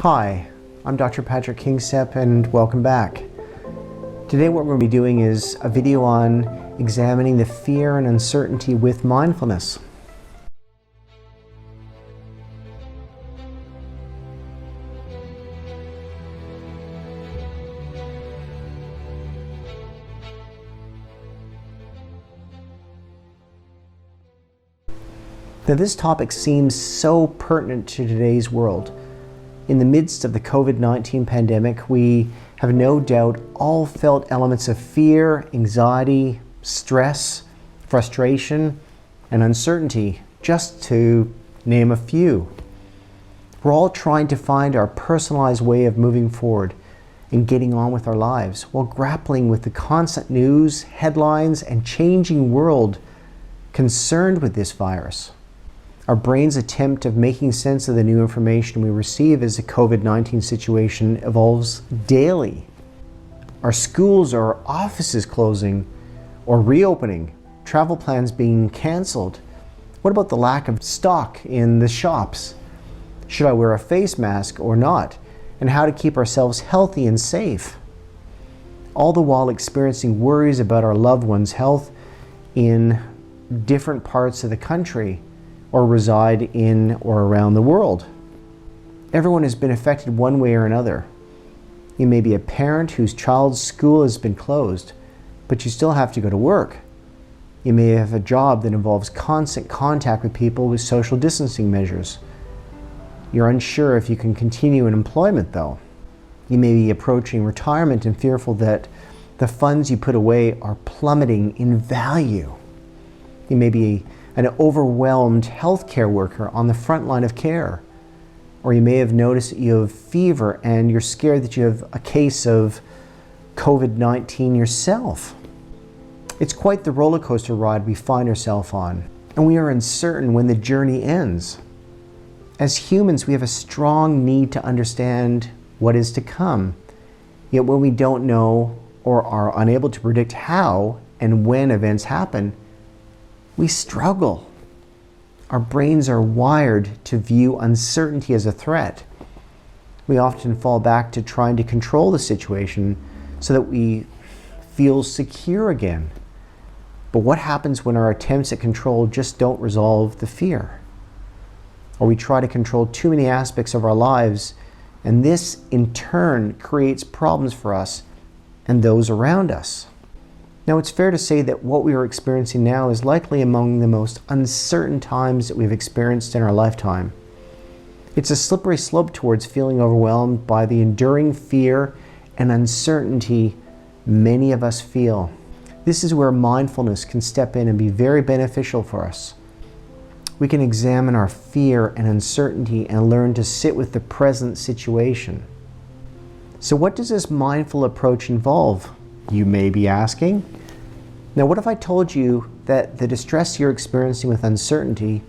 Hi, I'm Dr. Patrick Kingstep and welcome back. Today what we're going to be doing is a video on examining the fear and uncertainty with mindfulness. Now this topic seems so pertinent to today's world. In the midst of the COVID-19 pandemic, we have no doubt all felt elements of fear, anxiety, stress, frustration, and uncertainty, just to name a few. We're all trying to find our personalized way of moving forward and getting on with our lives while grappling with the constant news, headlines, and changing world concerned with this virus. Our brain's attempt of making sense of the new information we receive as the COVID-19 situation evolves daily. Our schools or offices closing or reopening, travel plans being canceled. What about the lack of stock in the shops? Should I wear a face mask or not? And how to keep ourselves healthy and safe. All the while experiencing worries about our loved ones' health in different parts of the country or reside in or around the world. Everyone has been affected one way or another. You may be a parent whose child's school has been closed, but you still have to go to work. You may have a job that involves constant contact with people with social distancing measures. You're unsure if you can continue in employment though. You may be approaching retirement and fearful that the funds you put away are plummeting in value. You may be an overwhelmed healthcare worker on the front line of care. Or you may have noticed that you have fever and you're scared that you have a case of COVID-19 yourself. It's quite the roller coaster ride we find ourselves on, and we are uncertain when the journey ends. As humans, we have a strong need to understand what is to come. Yet when we don't know or are unable to predict how and when events happen, we struggle. Our brains are wired to view uncertainty as a threat. We often fall back to trying to control the situation so that we feel secure again. But what happens when our attempts at control just don't resolve the fear? Or we try to control too many aspects of our lives, and this in turn creates problems for us and those around us. Now, it's fair to say that what we are experiencing now is likely among the most uncertain times that we've experienced in our lifetime. It's a slippery slope towards feeling overwhelmed by the enduring fear and uncertainty many of us feel. This is where mindfulness can step in and be very beneficial for us. We can examine our fear and uncertainty and learn to sit with the present situation. So what does this mindful approach involve? You may be asking. Now, what if I told you that the distress you're experiencing with uncertainty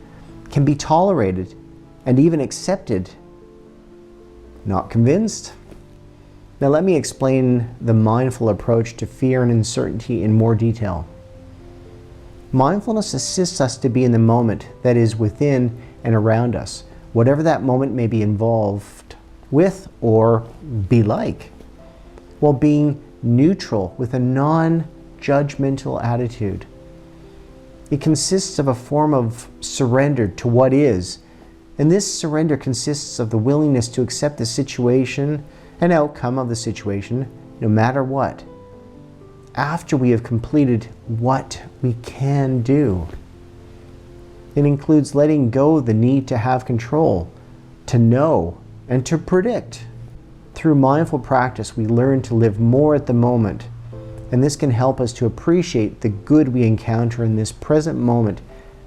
can be tolerated and even accepted? Not convinced? Now, let me explain the mindful approach to fear and uncertainty in more detail. Mindfulness assists us to be in the moment that is within and around us, whatever that moment may be involved with or be like, while being neutral with a non-judgmental attitude. It consists of a form of surrender to what is, and this surrender consists of the willingness to accept the situation and outcome of the situation, no matter what, after we have completed what we can do. It includes letting go of the need to have control, to know, and to predict. Through mindful practice, we learn to live more at the moment, and this can help us to appreciate the good we encounter in this present moment,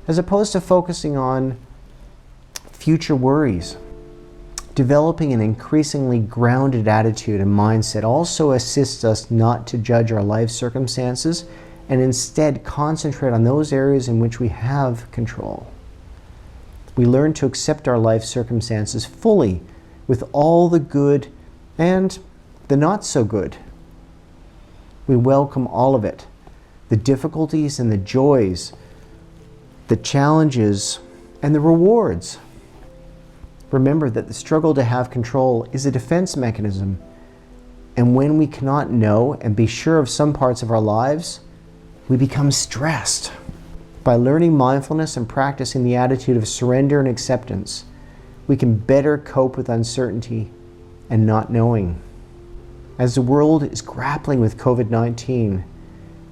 as opposed to focusing on future worries. Developing an increasingly grounded attitude and mindset also assists us not to judge our life circumstances and instead concentrate on those areas in which we have control. We learn to accept our life circumstances fully, with all the good and the not so good. We welcome all of it, the difficulties and the joys, the challenges and the rewards. Remember that the struggle to have control is a defense mechanism. And when we cannot know and be sure of some parts of our lives, we become stressed. By learning mindfulness and practicing the attitude of surrender and acceptance, we can better cope with uncertainty and not knowing. As the world is grappling with COVID-19,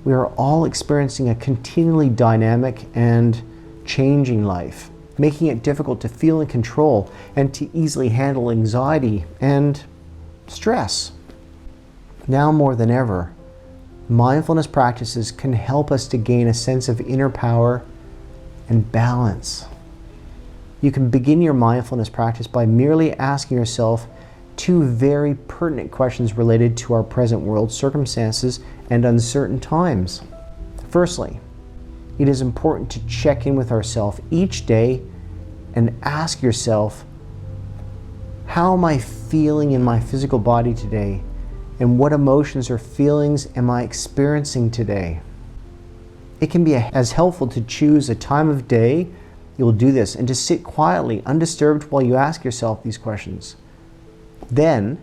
we are all experiencing a continually dynamic and changing life, making it difficult to feel in control and to easily handle anxiety and stress. Now more than ever, mindfulness practices can help us to gain a sense of inner power and balance. You can begin your mindfulness practice by merely asking yourself two very pertinent questions related to our present world circumstances and uncertain times. Firstly, it is important to check in with ourselves each day and ask yourself, how am I feeling in my physical body today? And what emotions or feelings am I experiencing today? It can be as helpful to choose a time of day you'll do this and to sit quietly, undisturbed, while you ask yourself these questions. Then,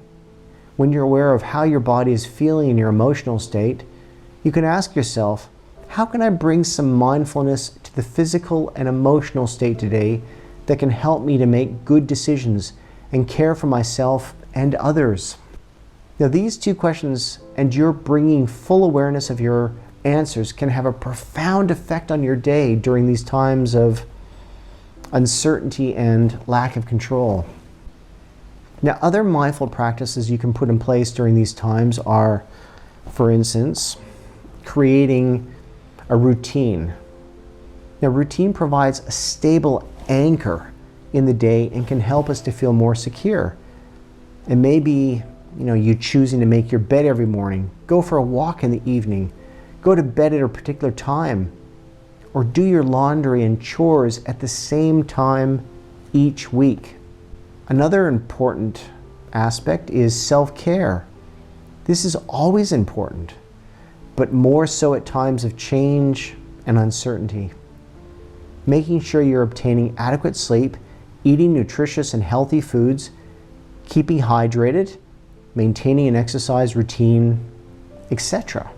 when you're aware of how your body is feeling in your emotional state, you can ask yourself, how can I bring some mindfulness to the physical and emotional state today that can help me to make good decisions and care for myself and others? Now, these two questions and your bringing full awareness of your answers can have a profound effect on your day during these times of uncertainty and lack of control. Now, other mindful practices you can put in place during these times are, for instance, creating a routine. Now, routine provides a stable anchor in the day and can help us to feel more secure. It may be, you choosing to make your bed every morning, go for a walk in the evening, go to bed at a particular time, or do your laundry and chores at the same time each week. Another important aspect is self-care. This is always important, but more so at times of change and uncertainty. Making sure you're obtaining adequate sleep, eating nutritious and healthy foods, keeping hydrated, maintaining an exercise routine, etc.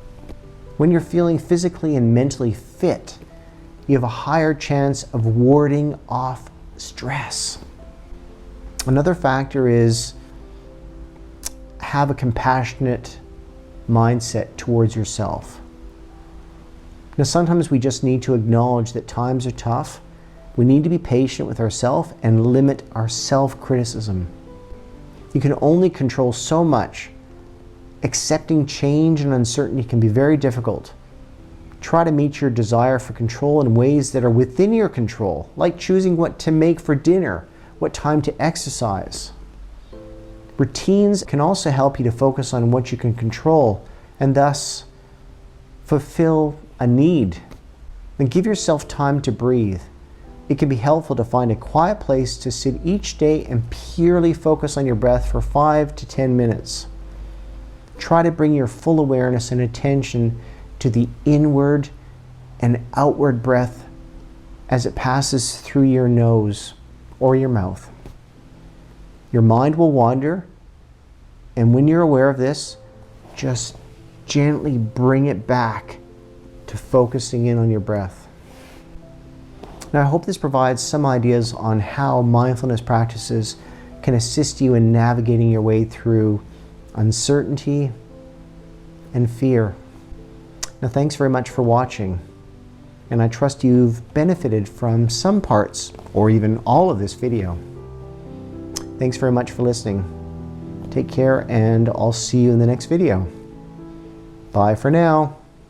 When you're feeling physically and mentally fit, you have a higher chance of warding off stress. Another factor is have a compassionate mindset towards yourself. Now, sometimes we just need to acknowledge that times are tough. We need to be patient with ourselves and limit our self-criticism. You can only control so much. Accepting change and uncertainty can be very difficult. Try to meet your desire for control in ways that are within your control, like choosing what to make for dinner, what time to exercise. Routines can also help you to focus on what you can control and thus fulfill a need. Then give yourself time to breathe. It can be helpful to find a quiet place to sit each day and purely focus on your breath for 5 to 10 minutes. Try to bring your full awareness and attention to the inward and outward breath as it passes through your nose or your mouth. Your mind will wander, and when you're aware of this, just gently bring it back to focusing in on your breath. Now, I hope this provides some ideas on how mindfulness practices can assist you in navigating your way through uncertainty and fear. Now, thanks very much for watching, and I trust you've benefited from some parts or even all of this video. Thanks very much for listening. Take care, and I'll see you in the next video. Bye for now.